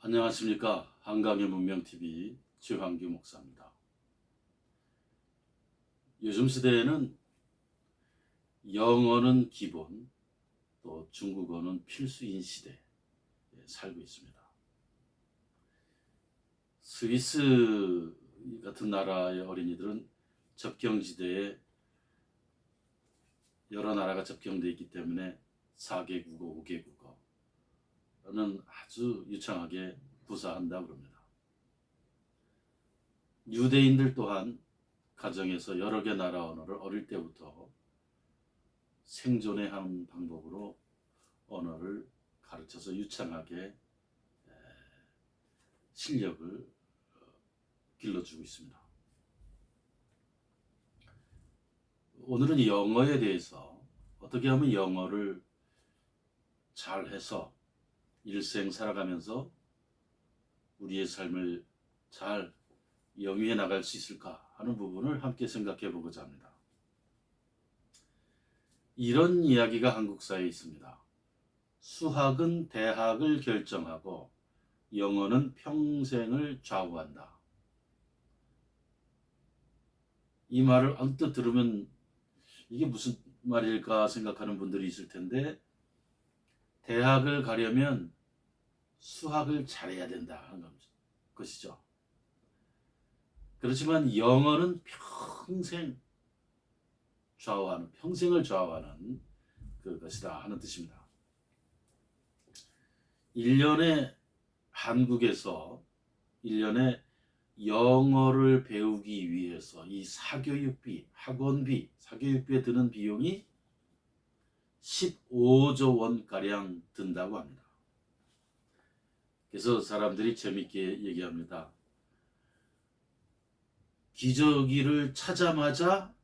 안녕하십니까. 한강의 문명TV 최환규 목사입니다. 요즘 시대에는 영어는 기본, 또 중국어는 필수인 시대에 살고 있습니다. 스위스 같은 나라의 어린이들은 접경지대에 여러 나라가 접경되어 있기 때문에 4개 국어, 5개 국어는 아주 유창하게 구사한다고 합니다. 유대인들 또한 가정에서 여러 개 나라 언어를 어릴 때부터 생존의 한 방법으로 언어를 가르쳐서 유창하게 실력을 길러주고 있습니다. 오늘은 영어에 대해서 어떻게 하면 영어를 잘해서 일생 살아가면서 우리의 삶을 잘 영위해 나갈 수 있을까 하는 부분을 함께 생각해 보고자 합니다. 이런 이야기가 한국사에 있습니다. 수학은 대학을 결정하고 영어는 평생을 좌우한다. 이 말을 언뜻 들으면 이게 무슨 말일까 생각하는 분들이 있을 텐데, 대학을 가려면 수학을 잘해야 된다는 것이죠. 그렇지만 영어는 평생을 좌우하는 그것이다 하는 뜻입니다. 1년에 한국에서 1년에 영어를 배우기 위해서 이 사교육비, 학원비, 사교육비에 드는 비용이 15조 원가량 든다고 합니다. 그래서 사람들이 재밌게 얘기합니다. 기저귀를 차자마자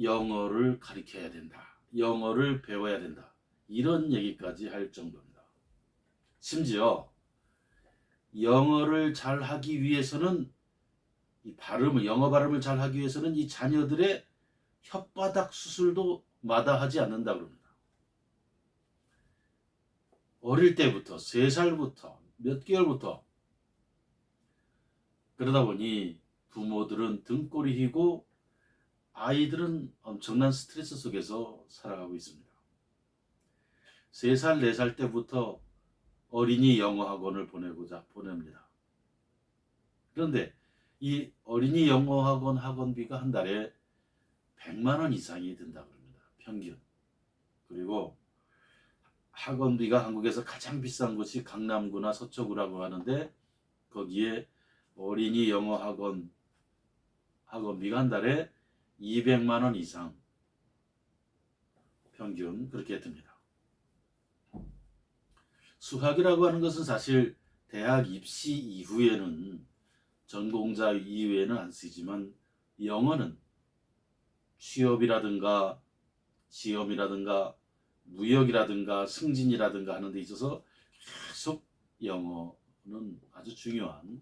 영어를 가르쳐야 된다. 영어를 배워야 된다. 이런 얘기까지 할 정도입니다. 심지어 영어를 잘하기 위해서는 영어 발음을 잘하기 위해서는 이 자녀들의 혓바닥 수술도 마다하지 않는다고 합니다. 어릴 때부터 3살부터 몇 개월부터. 그러다 보니 부모들은 등골이 휘고 아이들은 엄청난 스트레스 속에서 살아가고 있습니다. 3살, 4살 때부터 어린이 영어 학원을 보냅니다. 그런데 이 어린이 영어 학원 학원비가 한 달에 100만 원 이상이 든다고 합니다. 평균. 그리고 학원비가 한국에서 가장 비싼 곳이 강남구나 서초구라고 하는데, 거기에 어린이 영어 학원비가 한 달에 200만 원 이상 평균 그렇게 듭니다. 수학이라고 하는 것은 사실 대학 입시 이후에는 전공자 이외에는 안 쓰지만, 영어는 취업이라든가 시험이라든가 무역이라든가 승진이라든가 하는 데 있어서 계속 영어는 아주 중요한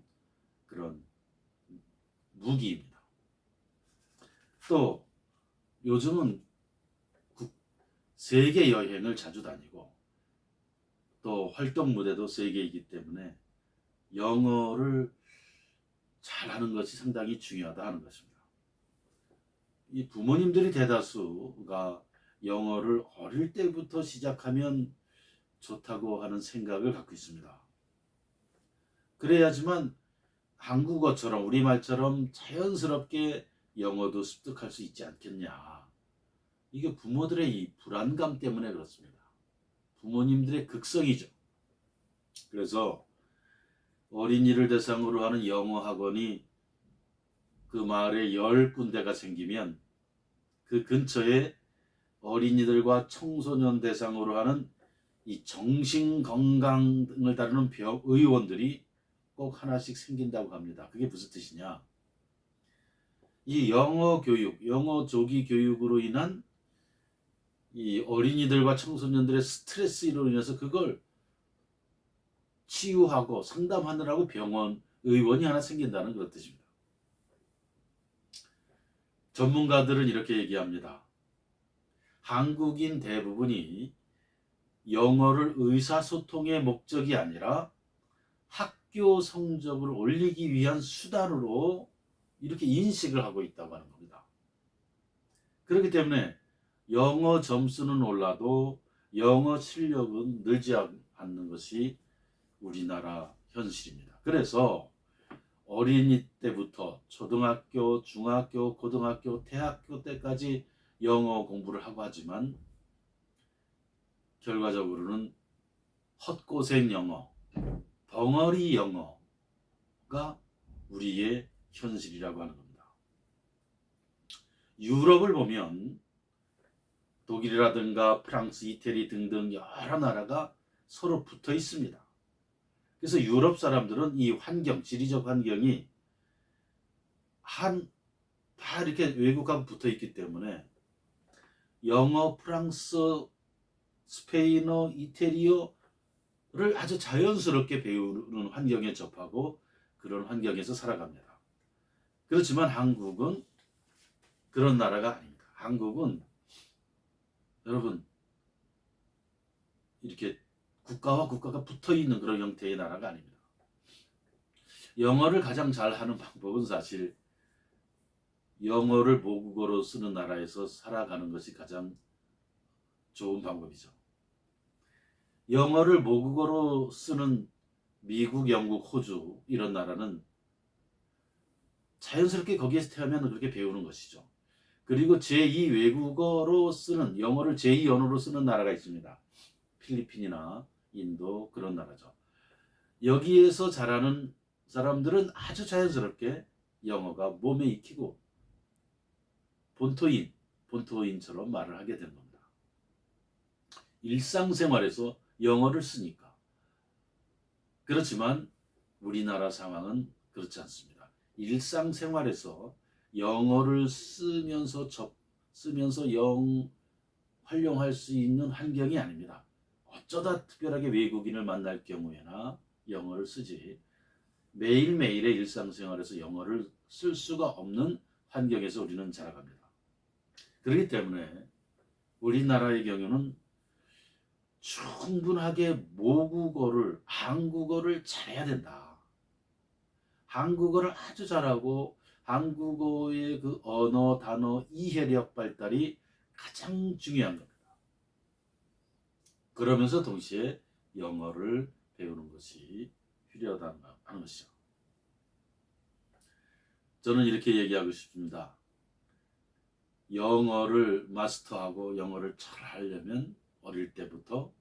그런 무기입니다. 또 요즘은 세계 여행을 자주 다니고 또 활동 무대도 세계이기 때문에 영어를 잘하는 것이 상당히 중요하다 하는 것입니다. 이 부모님들이 대다수가 영어를 어릴 때부터 시작하면 좋다고 하는 생각을 갖고 있습니다. 그래야지만 한국어처럼 우리말처럼 자연스럽게 영어도 습득할 수 있지 않겠냐. 이게 부모들의 이 불안감 때문에 그렇습니다. 부모님들의 극성이죠. 그래서 어린이를 대상으로 하는 영어 학원이 그 마을에 10군데가 생기면 그 근처에 어린이들과 청소년 대상으로 하는 이 정신건강 등을 다루는 의원들이 꼭 하나씩 생긴다고 합니다. 그게 무슨 뜻이냐? 이 영어 교육, 영어 조기 교육으로 인한 이 어린이들과 청소년들의 스트레스로 인해서 그걸 치유하고 상담하느라고 병원, 의원이 하나 생긴다는 그런 뜻입니다. 전문가들은 이렇게 얘기합니다. 한국인 대부분이 영어를 의사소통의 목적이 아니라 학교 성적을 올리기 위한 수단으로 이렇게 인식을 하고 있다고 하는 겁니다. 그렇기 때문에 영어 점수는 올라도 영어 실력은 늘지 않는 것이 우리나라 현실입니다. 그래서 어린이 때부터 초등학교, 중학교, 고등학교, 대학교 때까지 영어 공부를 하고 하지만 결과적으로는 헛고생 영어, 벙어리 영어가 우리의 현실이라고 하는 겁니다. 유럽을 보면 독일이라든가 프랑스, 이태리 등등 여러 나라가 서로 붙어 있습니다. 그래서 유럽 사람들은 이 환경, 지리적 환경이 다 이렇게 외국하고 붙어 있기 때문에 영어, 프랑스, 스페인어, 이태리어를 아주 자연스럽게 배우는 환경에 접하고 그런 환경에서 살아갑니다. 그렇지만 한국은 그런 나라가 아닙니다. 한국은 여러분 이렇게 국가와 국가가 붙어 있는 그런 형태의 나라가 아닙니다. 영어를 가장 잘하는 방법은 사실 영어를 모국어로 쓰는 나라에서 살아가는 것이 가장 좋은 방법이죠. 영어를 모국어로 쓰는 미국, 영국, 호주 이런 나라는 자연스럽게 거기에서 태어나면 그렇게 배우는 것이죠. 그리고 제2 외국어로 쓰는 영어를 제2 언어로 쓰는 나라가 있습니다. 필리핀이나 인도 그런 나라죠. 여기에서 자라는 사람들은 아주 자연스럽게 영어가 몸에 익히고 본토인처럼 말을 하게 되는 겁니다. 일상생활에서 영어를 쓰니까. 그렇지만 우리나라 상황은 그렇지 않습니다. 일상생활에서 영어를 쓰면서 활용할 수 있는 환경이 아닙니다. 어쩌다 특별하게 외국인을 만날 경우에나 영어를 쓰지 매일매일의 일상생활에서 영어를 쓸 수가 없는 환경에서 우리는 자라갑니다. 그렇기 때문에 우리나라의 경우는 충분하게 모국어를 한국어를 잘해야 된다. 한국어를 아주 잘하고 한국어의 그 언어, 단어, 이해력 발달이 가장 중요한 겁니다. 그러면서 동시에 영어를 배우는 것이 필요하다는 것이죠. 저는 이렇게 얘기하고 싶습니다. 영어를 마스터하고 영어를 잘 하려면 어릴 때부터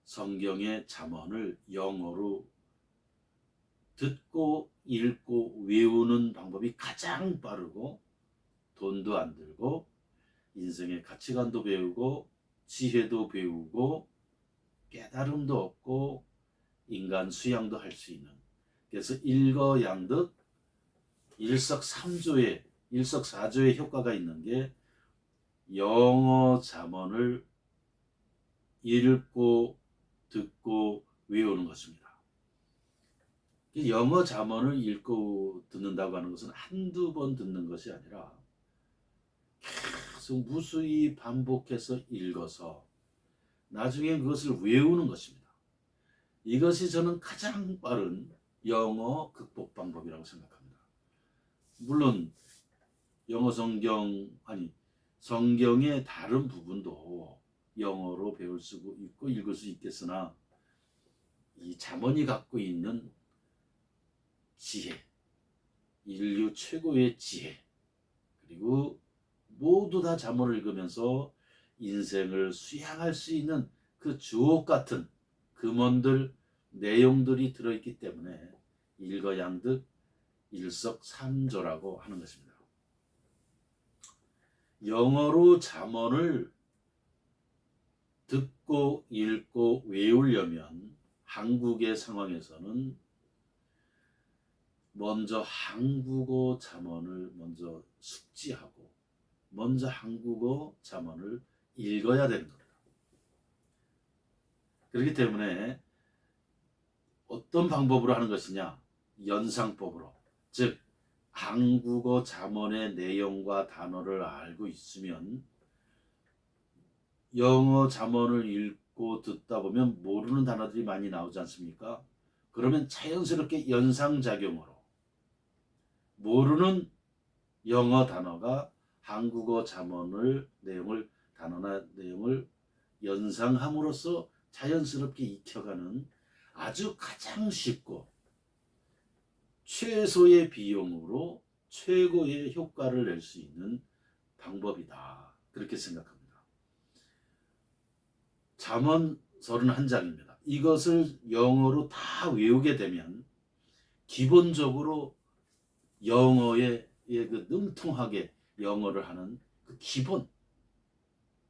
성경의 잠언을 영어로 듣고 읽고 외우는 방법이 가장 빠르고 돈도 안 들고 인생의 가치관도 배우고 지혜도 배우고 깨달음도 얻고 인간 수양도 할 수 있는, 그래서 일거양득 일석사조의 효과가 있는 게 영어 잠언을 읽고 듣고 외우는 것입니다. 영어 잠언을 읽고 듣는다고 하는 것은 한두 번 듣는 것이 아니라 계속 무수히 반복해서 읽어서 나중에 그것을 외우는 것입니다. 이것이 저는 가장 빠른 영어 극복 방법이라고 생각합니다. 물론 성경의 다른 부분도 영어로 배울 수 있고 읽을 수 있겠으나 이 잠언이 갖고 있는 지혜, 인류 최고의 지혜, 그리고 모두 다 잠언을 읽으면서 인생을 수양할 수 있는 그 주옥 같은 금원들, 내용들이 들어있기 때문에 일거양득 일석삼조라고 하는 것입니다. 영어로 잠언을 듣고 읽고 외우려면 한국의 상황에서는 먼저 한국어 잠언을 먼저 숙지하고 먼저 한국어 잠언을 읽어야 되는 겁니다. 그렇기 때문에 어떤 방법으로 하는 것이냐? 연상법으로, 즉 한국어 자문의 내용과 단어를 알고 있으면 영어 자문을 읽고 듣다 보면 모르는 단어들이 많이 나오지 않습니까? 그러면 자연스럽게 연상작용으로 모르는 영어 단어가 한국어 자문을 단어나 내용을 연상함으로써 자연스럽게 익혀가는 아주 가장 쉽고 최소의 비용으로 최고의 효과를 낼 수 있는 방법이다. 그렇게 생각합니다. 잠언 31장입니다. 이것을 영어로 다 외우게 되면 기본적으로 영어에 그 능통하게 영어를 하는 그 기본,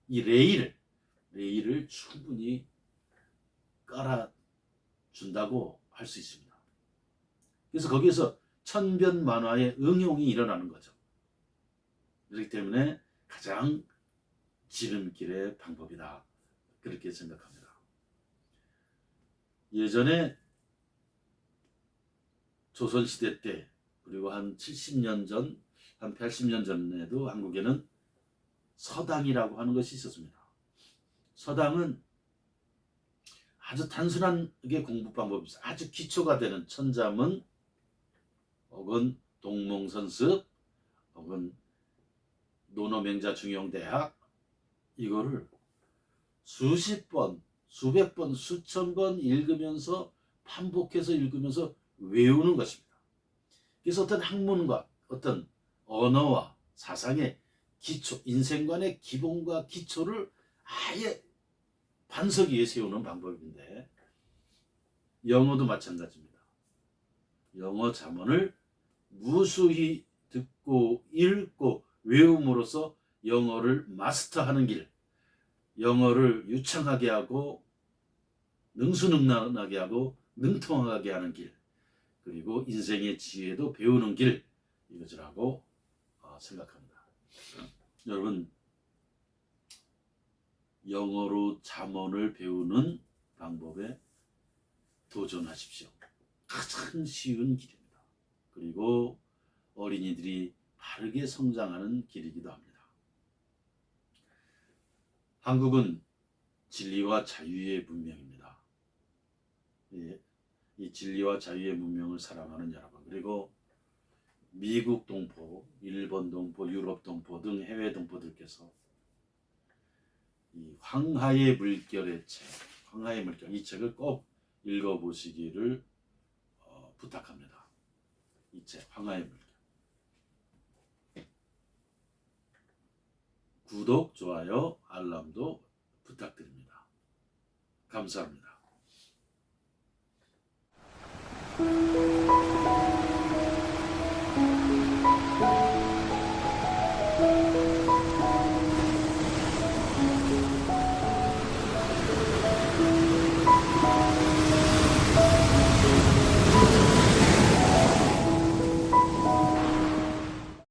이 레일을 충분히 깔아준다고 할 수 있습니다. 그래서 거기에서 천변만화의 응용이 일어나는 거죠. 그렇기 때문에 가장 지름길의 방법이다. 그렇게 생각합니다. 예전에 조선시대 때 그리고 한 70년 전, 한 80년 전에도 한국에는 서당이라고 하는 것이 있었습니다. 서당은 아주 단순하게 공부 방법이 있어요. 아주 기초가 되는 천자문 혹은 동몽선습 혹은 논어맹자 중용대학 이거를 수십 번, 수백 번, 수천 번 읽으면서 반복해서 읽으면서 외우는 것입니다. 그래서 어떤 학문과 어떤 언어와 사상의 기초, 인생관의 기본과 기초를 아예 반석 위에 세우는 방법인데 영어도 마찬가지입니다. 영어 자문을 무수히 듣고 읽고 외움으로써 영어를 마스터하는 길, 영어를 유창하게 하고 능수능란하게 하고 능통하게 하는 길, 그리고 인생의 지혜도 배우는 길, 이것이라고 생각합니다. 여러분, 영어로 잠언을 배우는 방법에 도전하십시오. 가장 쉬운 길입니다. 그리고 어린이들이 바르게 성장하는 길이기도 합니다. 한국은 진리와 자유의 문명입니다. 이 진리와 자유의 문명을 사랑하는 여러분, 그리고 미국 동포, 일본 동포, 유럽 동포 등 해외 동포들께서 이 황하의 물결의 책, 황하의 물결, 이 책을 꼭 읽어보시기를 부탁합니다. 이 책, 황하의 물결. 구독, 좋아요, 알람도 부탁드립니다. 감사합니다.